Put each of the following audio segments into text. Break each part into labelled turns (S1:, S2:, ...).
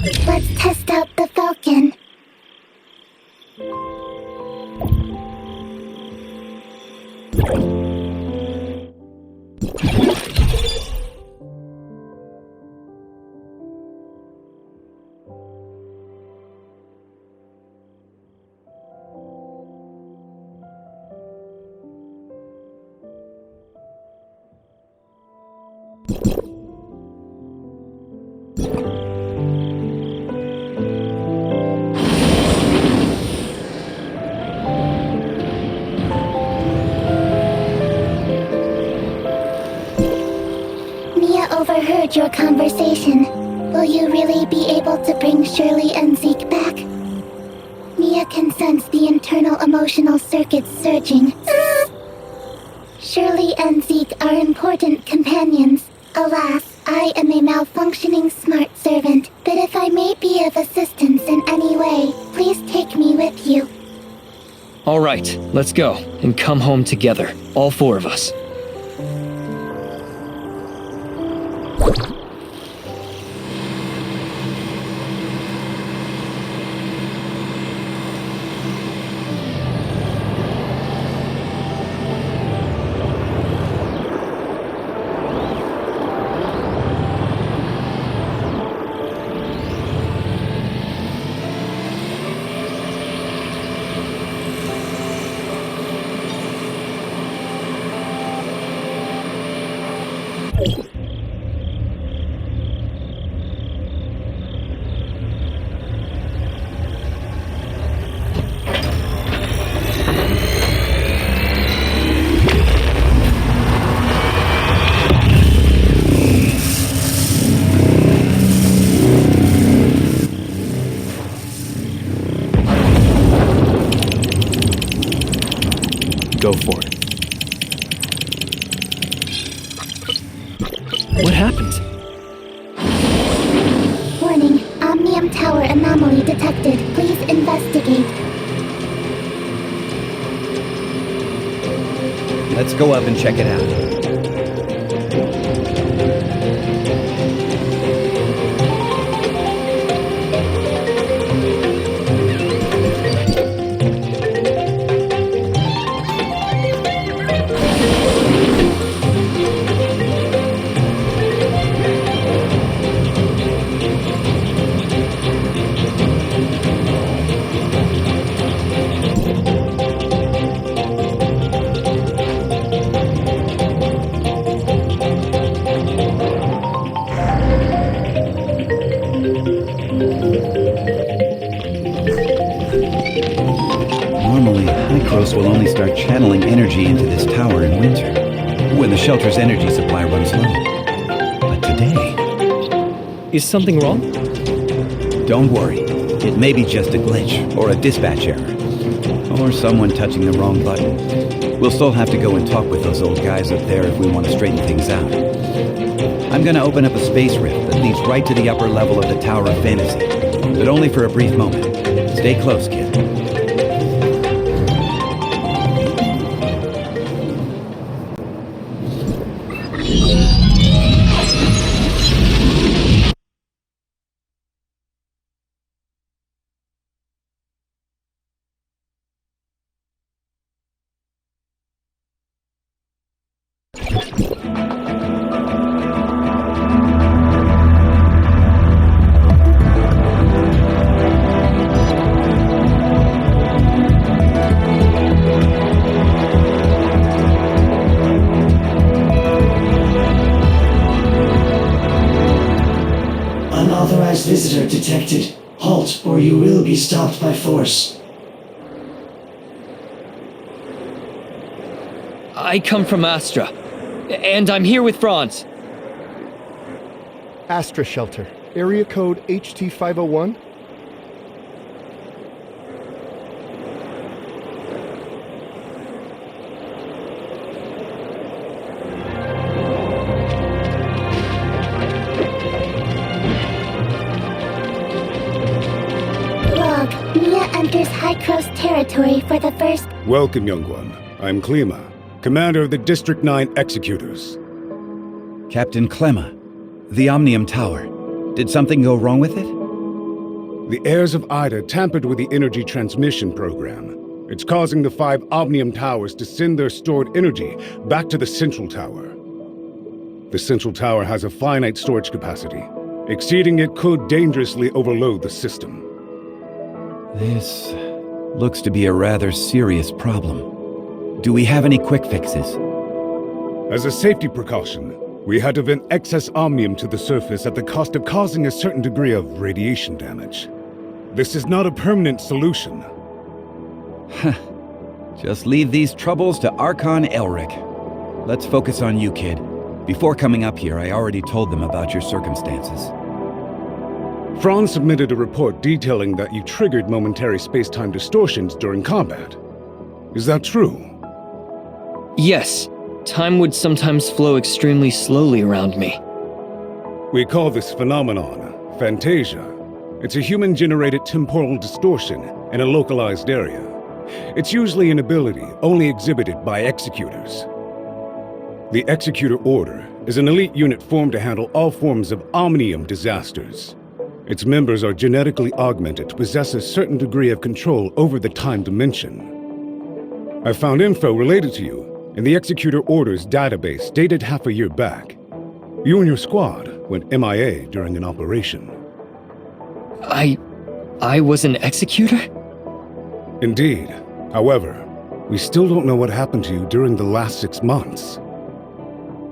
S1: Let's test out the Falcon. Overheard your conversation. Will you really be able to bring Shirley and Zeke back? Mia can sense the internal emotional circuits surging. Shirley and Zeke are important companions. Alas, I am a malfunctioning smart servant, but if I may be of assistance in any way, please take me with you.
S2: All right, let's go and come home together, all four of us.
S3: Go for it.
S2: What happened?
S1: Warning, Omnium Tower anomaly detected. Please investigate.
S3: Let's go up and check it out. Normally, Hycros will only start channeling energy into this tower in winter, when the shelter's energy supply runs low. But today...
S2: Is something wrong?
S3: Don't worry. It may be just a glitch, or a dispatch error. Or someone touching the wrong button. We'll still have to go and talk with those old guys up there if we want to straighten things out. I'm gonna open up a space rift that leads right to the upper level of the Tower of Fantasy. But only for a brief moment. Stay close, kid.
S4: Unauthorized visitor detected. Halt, or you will be stopped by force.
S2: I come from Astra, and I'm here with Franz.
S5: Astra Shelter, area code HT501.
S1: Log, Mia enters Hycros territory for the first...
S6: Welcome, young one. I'm Klima, commander of the District 9 Executors.
S3: Captain Clemma, the Omnium Tower. Did something go wrong with it?
S6: The heirs of Aida tampered with the energy transmission program. It's causing the 5 Omnium Towers to send their stored energy back to the Central Tower. The Central Tower has a finite storage capacity. Exceeding it could dangerously overload the system.
S3: This looks to be a rather serious problem. Do we have any quick fixes?
S6: As a safety precaution, we had to vent excess omnium to the surface at the cost of causing a certain degree of radiation damage. This is not a permanent solution.
S3: Just leave these troubles to Archon Elric. Let's focus on you, kid. Before coming up here, I already told them about your circumstances.
S6: Franz submitted a report detailing that you triggered momentary space-time distortions during combat. Is that true?
S2: Yes. Time would sometimes flow extremely slowly around me.
S6: We call this phenomenon phantasia. It's a human-generated temporal distortion in a localized area. It's usually an ability only exhibited by executors. The Executor Order is an elite unit formed to handle all forms of omnium disasters. Its members are genetically augmented to possess a certain degree of control over the time dimension. I found info related to you in the Executor Order's database dated half a year back. You and your squad went MIA during an operation.
S2: I was an executor?
S6: Indeed. However, we still don't know what happened to you during the last 6 months.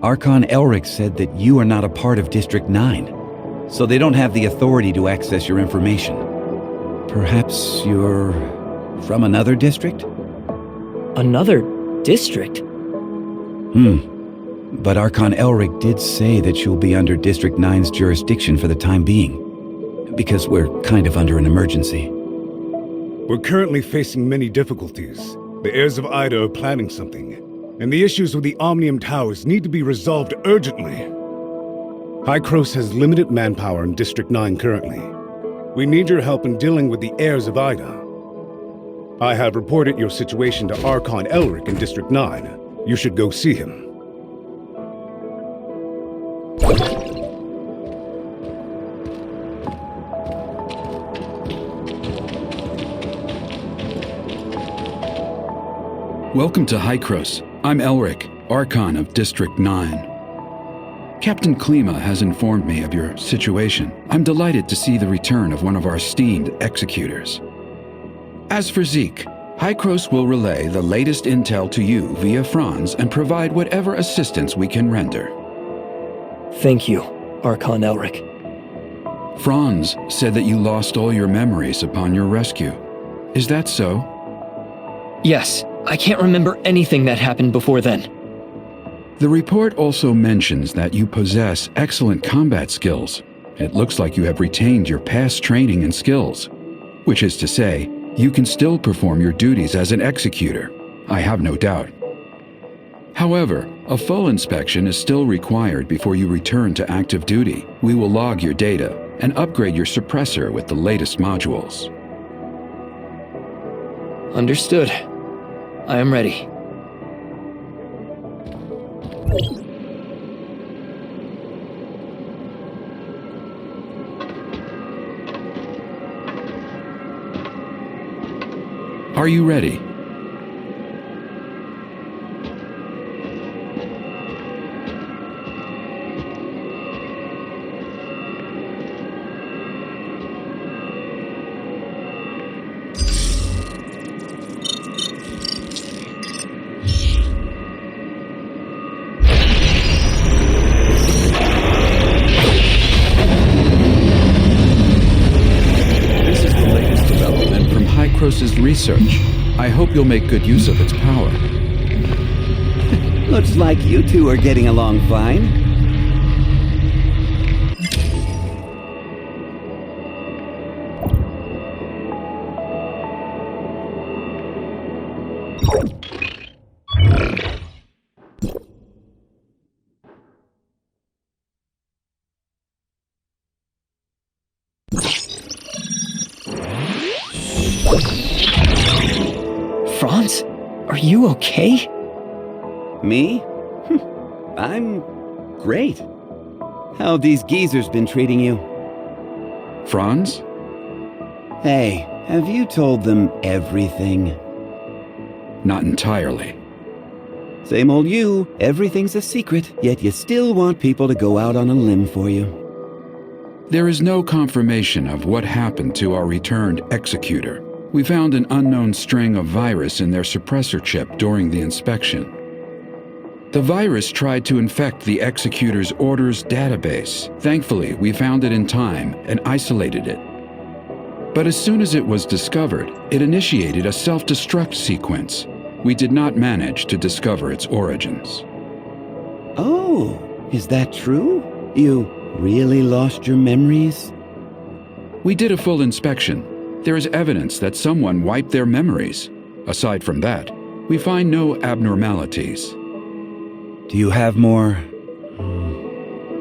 S3: Archon Elric said that you are not a part of District 9, so they don't have the authority to access your information. Perhaps you're from another district?
S2: Another district?
S3: But Archon Elric did say that you'll be under District 9's jurisdiction for the time being, because we're kind of under an emergency.
S6: We're currently facing many difficulties. The heirs of Aida are planning something, and the issues with the Omnium Towers need to be resolved urgently. Hykros has limited manpower in District 9 currently. We need your help in dealing with the heirs of Aida. I have reported your situation to Archon Elric in District 9. You should go see him.
S7: Welcome to Hykros. I'm Elric, Archon of District 9. Captain Klima has informed me of your situation. I'm delighted to see the return of one of our esteemed executors. As for Zeke, Hykros will relay the latest intel to you via Franz and provide whatever assistance we can render.
S2: Thank you, Archon Elric.
S7: Franz said that you lost all your memories upon your rescue. Is that so?
S2: Yes, I can't remember anything that happened before then.
S7: The report also mentions that you possess excellent combat skills. It looks like you have retained your past training and skills, which is to say, you can still perform your duties as an executor. I have no doubt. However, a full inspection is still required before you return to active duty. We will log your data and upgrade your suppressor with the latest modules.
S2: Understood. I am ready.
S7: Are you ready? Hykros' research. I hope you'll make good use of its power.
S3: Looks like you two are getting along fine.
S2: Franz? Are you okay?
S3: Me? I'm great. How have these geezers been treating you?
S7: Franz?
S3: Hey, have you told them everything?
S7: Not entirely.
S3: Same old you. Everything's a secret, yet you still want people to go out on a limb for you.
S7: There is no confirmation of what happened to our returned executor. We found an unknown string of virus in their suppressor chip during the inspection. The virus tried to infect the executor's orders database. Thankfully, we found it in time and isolated it. But as soon as it was discovered, it initiated a self-destruct sequence. We did not manage to discover its origins.
S3: Oh, is that true? You really lost your memories?
S7: We did a full inspection. There is evidence that someone wiped their memories. Aside from that, we find no abnormalities.
S3: Do you have more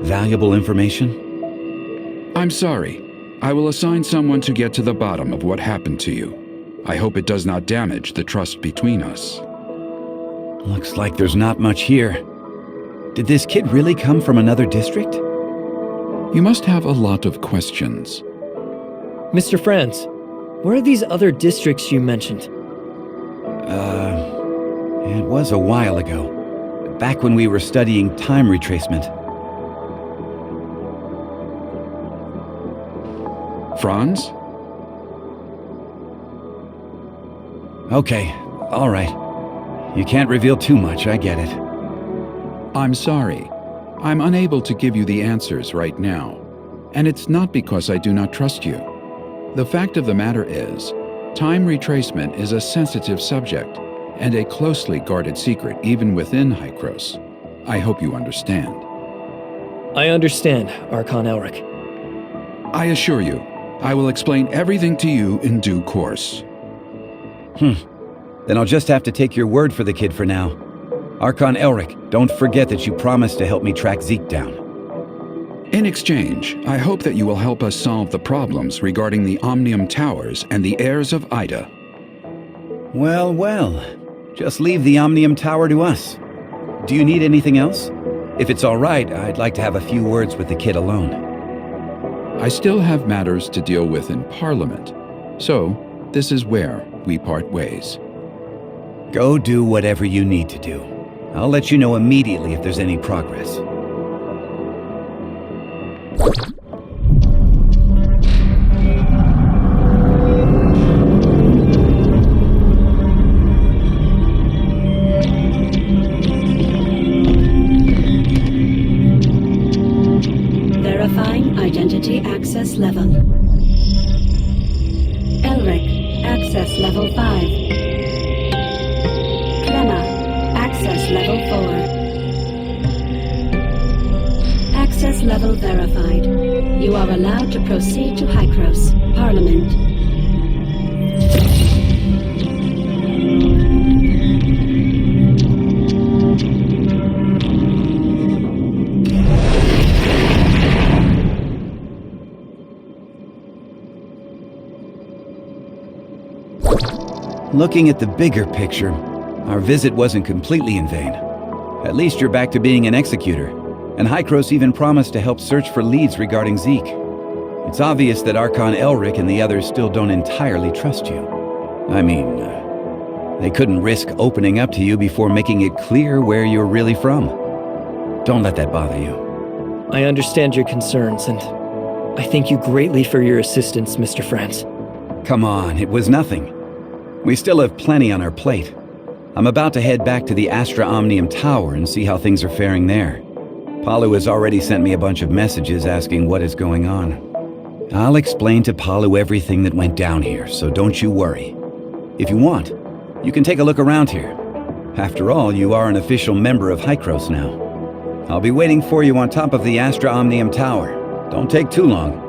S3: valuable information?
S7: I'm sorry. I will assign someone to get to the bottom of what happened to you. I hope it does not damage the trust between us.
S3: Looks like there's not much here. Did this kid really come from another district?
S7: You must have a lot of questions.
S2: Mr. Franz, where are these other districts you mentioned?
S3: It was a while ago. Back when we were studying time retracement.
S7: Franz?
S3: Okay, all right. You can't reveal too much, I get it.
S7: I'm sorry. I'm unable to give you the answers right now. And it's not because I do not trust you. The fact of the matter is, time retracement is a sensitive subject and a closely guarded secret even within Hykros. I hope you understand.
S2: I understand, Archon Elric.
S7: I assure you, I will explain everything to you in due course.
S3: Then I'll just have to take your word for the kid for now. Archon Elric, don't forget that you promised to help me track Zeke down.
S7: In exchange, I hope that you will help us solve the problems regarding the Omnium Towers and the heirs of Aida.
S3: Well, well. Just leave the Omnium Tower to us. Do you need anything else? If it's all right, I'd like to have a few words with the kid alone.
S7: I still have matters to deal with in Parliament, so this is where we part ways.
S3: Go do whatever you need to do. I'll let you know immediately if there's any progress.
S8: Verifying identity access level. Elric, access level 5. Clemma, access level 4. Access level verified. You are allowed to proceed to Hykros, Parliament.
S3: Looking at the bigger picture, our visit wasn't completely in vain. At least you're back to being an executor, and Hykros even promised to help search for leads regarding Zeke. It's obvious that Archon Elric and the others still don't entirely trust you. I mean, they couldn't risk opening up to you before making it clear where you're really from. Don't let that bother you.
S2: I understand your concerns, and I thank you greatly for your assistance, Mr. Franz.
S3: Come on, it was nothing. We still have plenty on our plate. I'm about to head back to the Astra Omnium Tower and see how things are faring there. Palu has already sent me a bunch of messages asking what is going on. I'll explain to Palu everything that went down here, so don't you worry. If you want, you can take a look around here. After all, you are an official member of Hykros now. I'll be waiting for you on top of the Astra Omnium Tower. Don't take too long.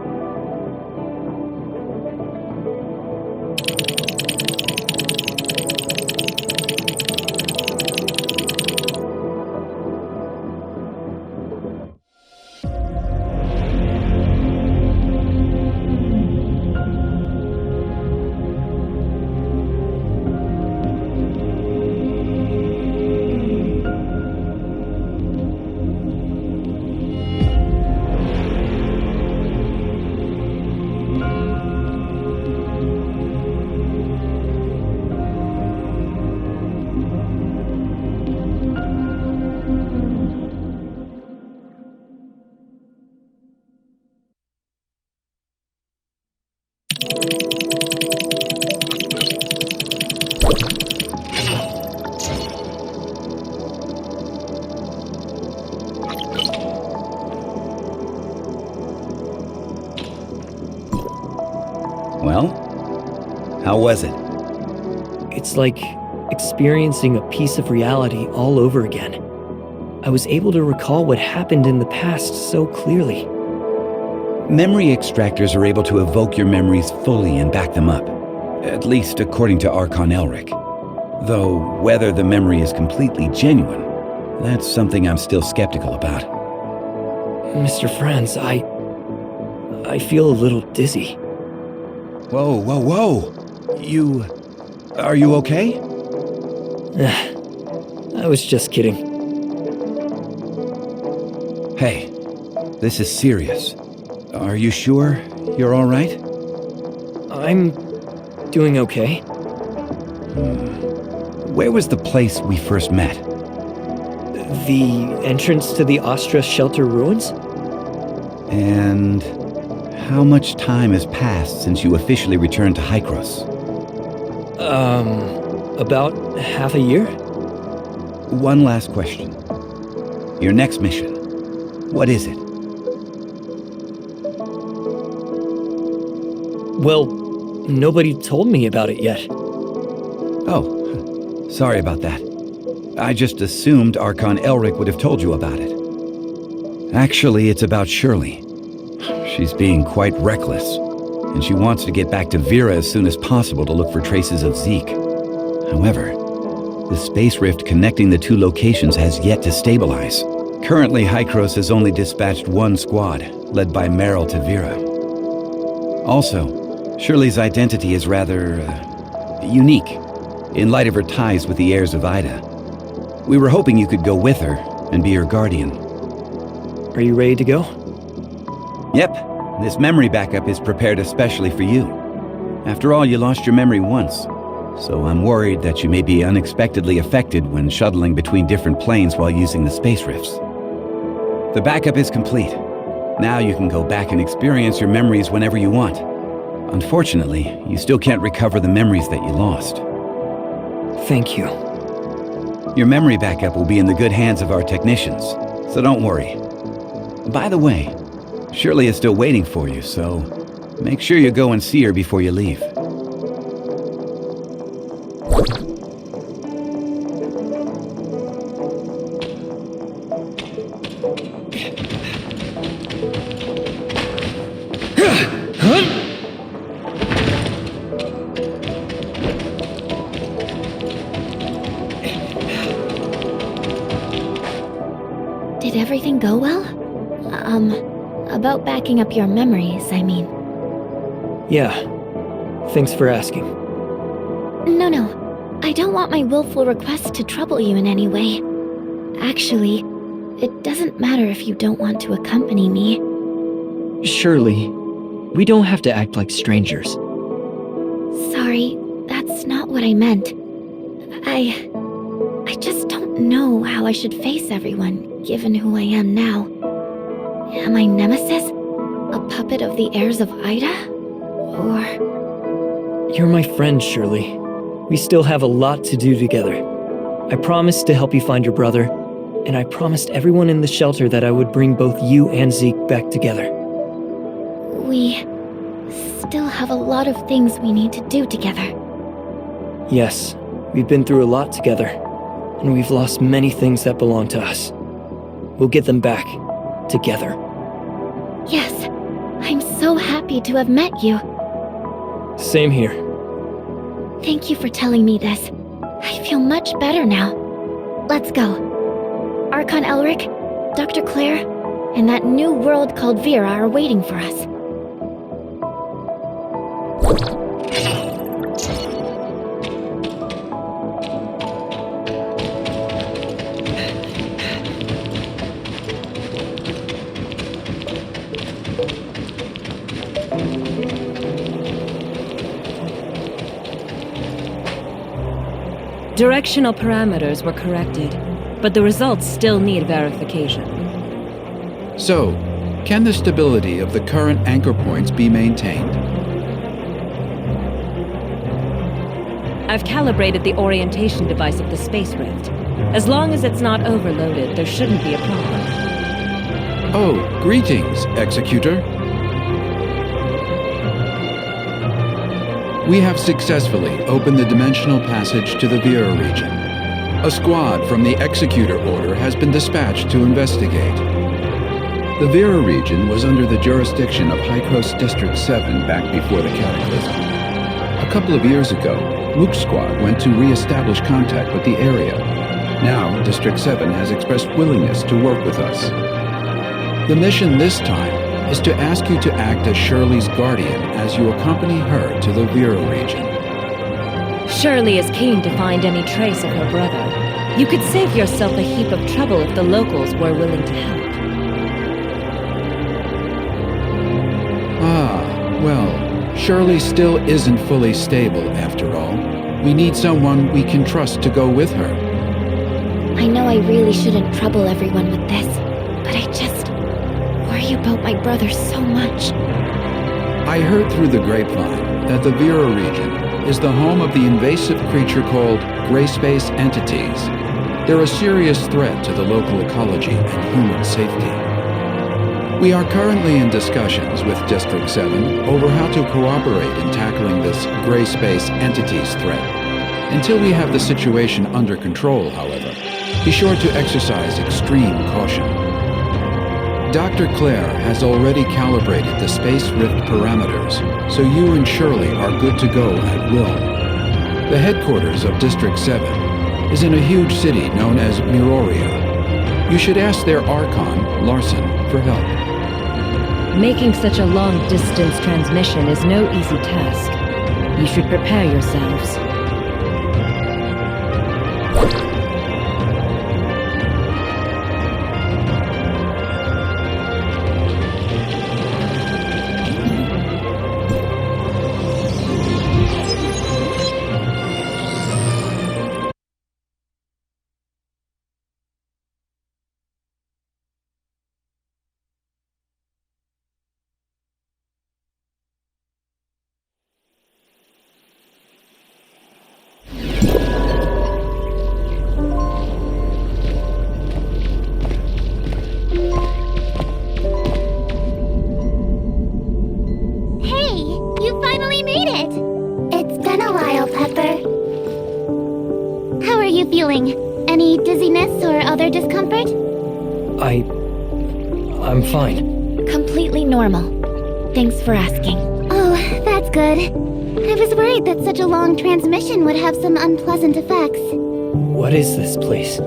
S3: was it?
S2: It's like experiencing a piece of reality all over again. I was able to recall what happened in the past so clearly.
S3: Memory extractors are able to evoke your memories fully and back them up. At least according to Archon Elric. Though whether the memory is completely genuine, that's something I'm still skeptical about.
S2: Mr. Franz, I feel a little dizzy.
S3: Whoa. Are you okay?
S2: I was just kidding.
S3: Hey, this is serious. Are you sure you're all right?
S2: I'm doing okay.
S3: Where was the place we first met?
S2: The entrance to the Astra shelter ruins?
S3: And how much time has passed since you officially returned to Hykros?
S2: About half a year?
S3: One last question. Your next mission, what is it?
S2: Well, nobody told me about it yet.
S3: Oh, sorry about that. I just assumed Archon Elric would have told you about it. Actually, it's about Shirley. She's being quite reckless, and she wants to get back to Vera as soon as possible to look for traces of Zeke. However, the space rift connecting the two locations has yet to stabilize. Currently, Hykros has only dispatched one squad, led by Meryl to Vera. Also, Shirley's identity is rather unique, in light of her ties with the heirs of Aida. We were hoping you could go with her and be her guardian.
S2: Are you ready to go?
S3: Yep, this memory backup is prepared especially for you. After all, you lost your memory once, so I'm worried that you may be unexpectedly affected when shuttling between different planes while using the space rifts. The backup is complete. Now you can go back and experience your memories whenever you want. Unfortunately, you still can't recover the memories that you lost.
S2: Thank you.
S3: Your memory backup will be in the good hands of our technicians, so don't worry. By the way, Shirley is still waiting for you, so make sure you go and see her before you leave.
S1: Did everything go well? About backing up your memories, I mean.
S2: Yeah. Thanks for asking.
S1: No. I don't want my willful request to trouble you in any way. Actually, it doesn't matter if you don't want to accompany me.
S2: Shirley, we don't have to act like strangers.
S1: Sorry, that's not what I meant. I just don't know how I should face everyone, given who I am now. Am I Nemesis? A puppet of the heirs of Aida? Or...
S2: You're my friend, Shirley. We still have a lot to do together. I promised to help you find your brother, and I promised everyone in the shelter that I would bring both you and Zeke back together.
S1: We still have a lot of things we need to do together.
S2: Yes, we've been through a lot together, and we've lost many things that belong to us. We'll get them back, together.
S1: Yes, I'm so happy to have met you.
S2: Same here.
S1: Thank you for telling me this. I feel much better now. Let's go. Archon Elric, Dr. Claire, and that new world called Vera are waiting for us.
S9: Directional parameters were corrected, but the results still need verification.
S7: So, can the stability of the current anchor points be maintained?
S9: I've calibrated the orientation device of the space rift. As long as it's not overloaded, there shouldn't be a problem.
S7: Oh, greetings, Executor. We have successfully opened the dimensional passage to the Vera region. A squad from the Executor Order has been dispatched to investigate. The Vera region was under the jurisdiction of Hykros District 7 back before the Cataclysm. A couple of years ago, Mook's squad went to re-establish contact with the area. Now, District 7 has expressed willingness to work with us. The mission this time is to ask you to act as Shirley's guardian as you accompany her to the Vera region.
S9: Shirley is keen to find any trace of her brother. You could save yourself a heap of trouble if the locals were willing to help.
S7: Well, Shirley still isn't fully stable after all. We need someone we can trust to go with her.
S1: I know I really shouldn't trouble everyone with this, but I just worry about my brother so much.
S7: I heard through the grapevine that the Vera region is the home of the invasive creature called gray space entities. They're a serious threat to the local ecology and human safety. We are currently in discussions with District 7 over how to cooperate in tackling this gray space entities threat. Until we have the situation under control, however, be sure to exercise extreme caution. Dr. Claire has already calibrated the space rift parameters, so you and Shirley are good to go at will. The headquarters of District 7 is in a huge city known as Miroria. You should ask their Archon, Larson, for help.
S9: Making such a long-distance transmission is no easy task. You should prepare yourselves.
S1: Any dizziness or other discomfort?
S2: I'm fine.
S1: Completely normal. Thanks for asking. Oh, that's good. I was worried that such a long transmission would have some unpleasant effects.
S2: What is this place?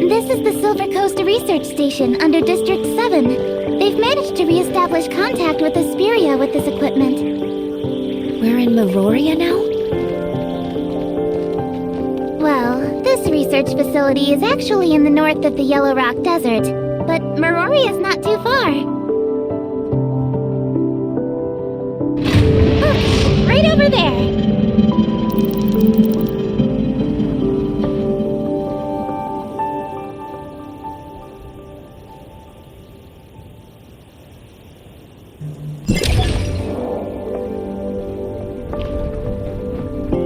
S1: This is the Silver Coast Research Station under District 7. They've managed to re-establish contact with Asperia with this equipment. We're in Miroria now? Well, this research facility is actually in the north of the Yellow Rock Desert, but Miroria is not too far. Look, right over there.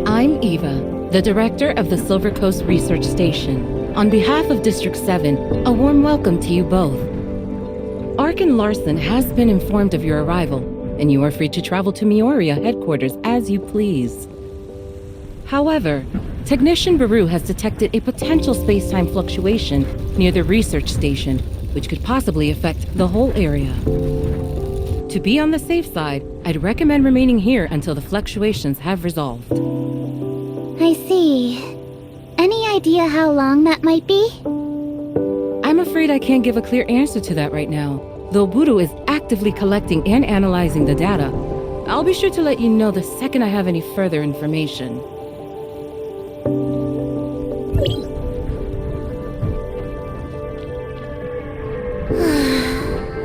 S10: I'm Eva, the director of the Silver Coast Research Station. On behalf of District 7, a warm welcome to you both. Archon Larson has been informed of your arrival, and you are free to travel to Miroria headquarters as you please. However, Technician Baru has detected a potential space-time fluctuation near the research station, which could possibly affect the whole area. To be on the safe side, I'd recommend remaining here until the fluctuations have resolved.
S1: I see. Any idea how long that might be?
S10: I'm afraid I can't give a clear answer to that right now, though Buru is actively collecting and analyzing the data. I'll be sure to let you know the second I have any further information.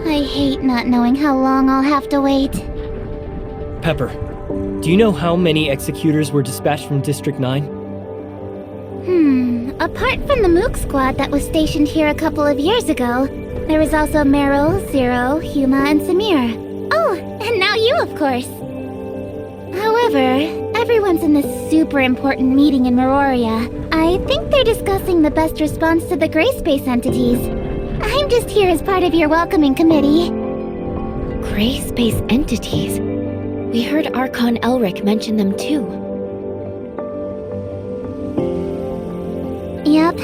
S1: I hate not knowing how long I'll have to wait.
S2: Pepper, do you know how many executors were dispatched from District 9?
S1: Apart from the Mook squad that was stationed here a couple of years ago, there was also Meryl, Zero, Huma, and Samir. Oh, and now you, of course. However, everyone's in this super important meeting in Miroria. I think they're discussing the best response to the gray space entities. I'm just here as part of your welcoming committee. Gray space entities? We heard Archon Elric mention them too.
S11: Yep.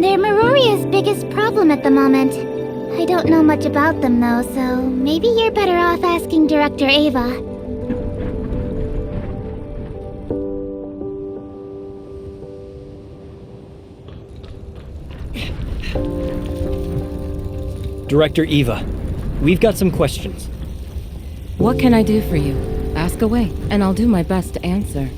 S11: They're Maroria's biggest problem at the moment. I don't know much about them though, so maybe you're better off asking Director Ava.
S2: Director Eva, we've got some questions.
S10: What can I do for you? Ask away, and I'll do my best to answer.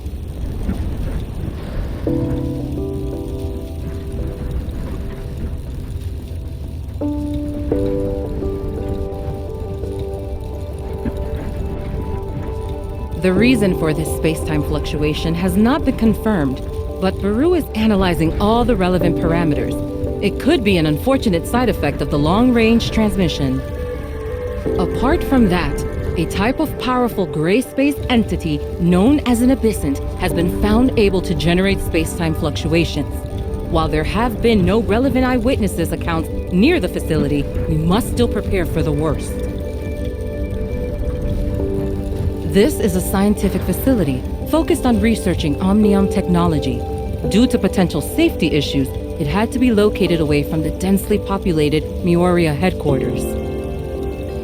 S10: The reason for this space-time fluctuation has not been confirmed, but Baru is analyzing all the relevant parameters. It could be an unfortunate side effect of the long-range transmission. Apart from that, a type of powerful gray space entity known as an abyssant has been found able to generate space-time fluctuations. While there have been no relevant eyewitnesses accounts near the facility, we must still prepare for the worst. This is a scientific facility focused on researching omnium technology. Due to potential safety issues, it had to be located away from the densely populated Mioria headquarters.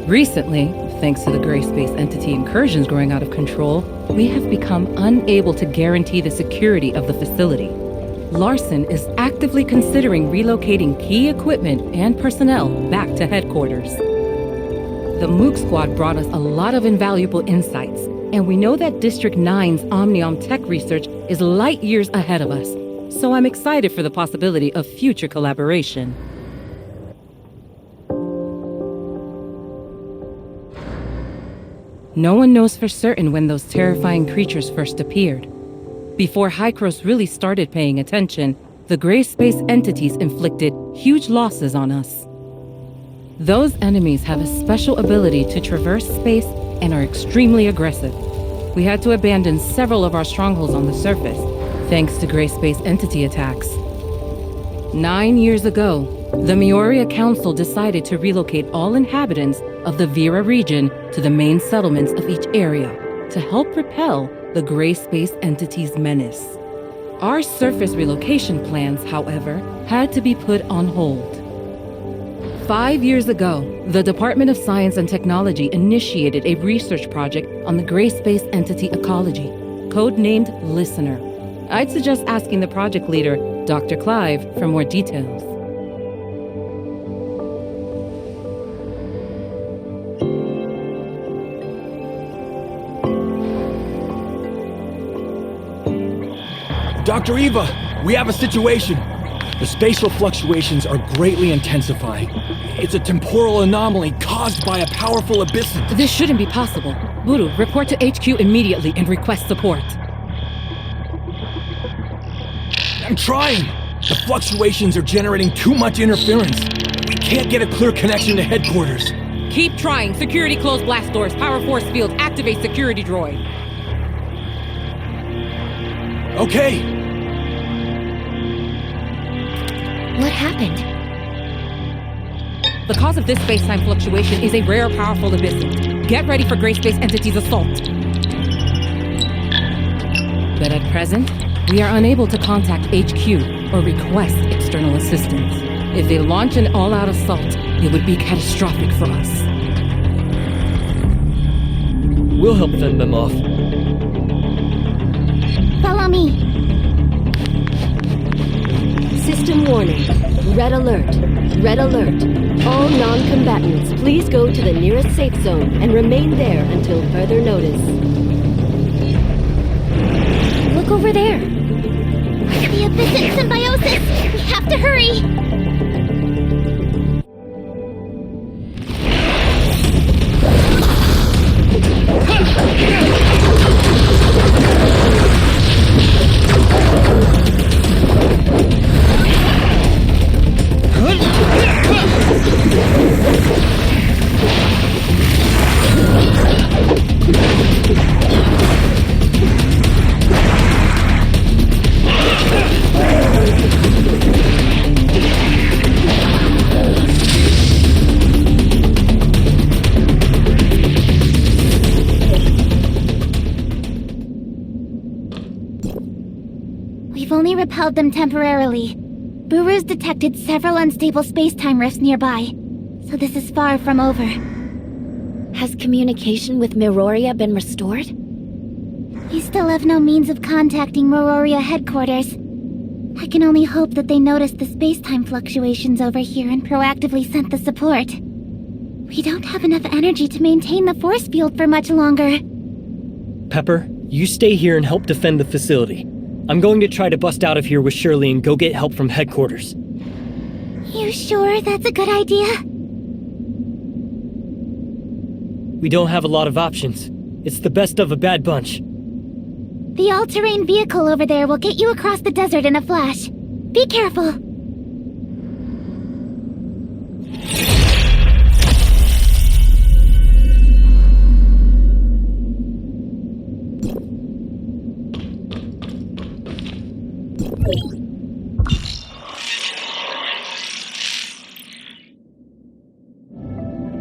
S10: Recently, thanks to the gray space entity incursions growing out of control, we have become unable to guarantee the security of the facility. Larson is actively considering relocating key equipment and personnel back to headquarters. The Mook Squad brought us a lot of invaluable insights, and we know that District 9's Omnium tech research is light years ahead of us, so I'm excited for the possibility of future collaboration. No one knows for certain when those terrifying creatures first appeared. Before Hykros really started paying attention, the gray space entities inflicted huge losses on us. Those enemies have a special ability to traverse space and are extremely aggressive. We had to abandon several of our strongholds on the surface, thanks to gray space entity attacks. 9 years ago, the Mioria Council decided to relocate all inhabitants of the Vera region to the main settlements of each area to help repel the gray space entity's menace. Our surface relocation plans, however, had to be put on hold. 5 years ago, the Department of Science and Technology initiated a research project on the gray space entity ecology, codenamed Listener. I'd suggest asking the project leader, Dr. Clive, for more details.
S12: Dr. Eva, we have a situation. The spatial fluctuations are greatly intensifying. It's a temporal anomaly caused by a powerful abyssant.
S10: This shouldn't be possible. Buru, report to HQ immediately and request support.
S12: I'm trying. The fluctuations are generating too much interference. We can't get a clear connection to headquarters.
S10: Keep trying. Security close blast doors. Power force field. Activate security droid.
S12: Okay.
S1: What happened?
S10: The cause of this space-time fluctuation is a rare, powerful abyssant. Get ready for gray space entity's assault. But at present, we are unable to contact HQ or request external assistance. If they launch an all-out assault, it would be catastrophic for us.
S2: We'll help fend them off.
S11: Follow me.
S8: System warning. Red alert. Red alert. All non-combatants, please go to the nearest safe zone and remain there until further notice.
S1: Look over there.
S11: The abyssant symbiosis! We have to hurry! repelled them temporarily. Buru's detected several unstable space-time rifts nearby, so this is far from over.
S1: Has communication with Miroria been restored?
S11: We still have no means of contacting Miroria headquarters. I can only hope that they noticed the space-time fluctuations over here and proactively sent the support. We don't have enough energy to maintain the force field for much longer.
S2: Pepper, you stay here and help defend the facility. I'm going to try to bust out of here with Shirley and go get help from headquarters.
S11: You sure that's a good idea?
S2: We don't have a lot of options. It's the best of a bad bunch.
S11: The all-terrain vehicle over there will get you across the desert in a flash. Be careful.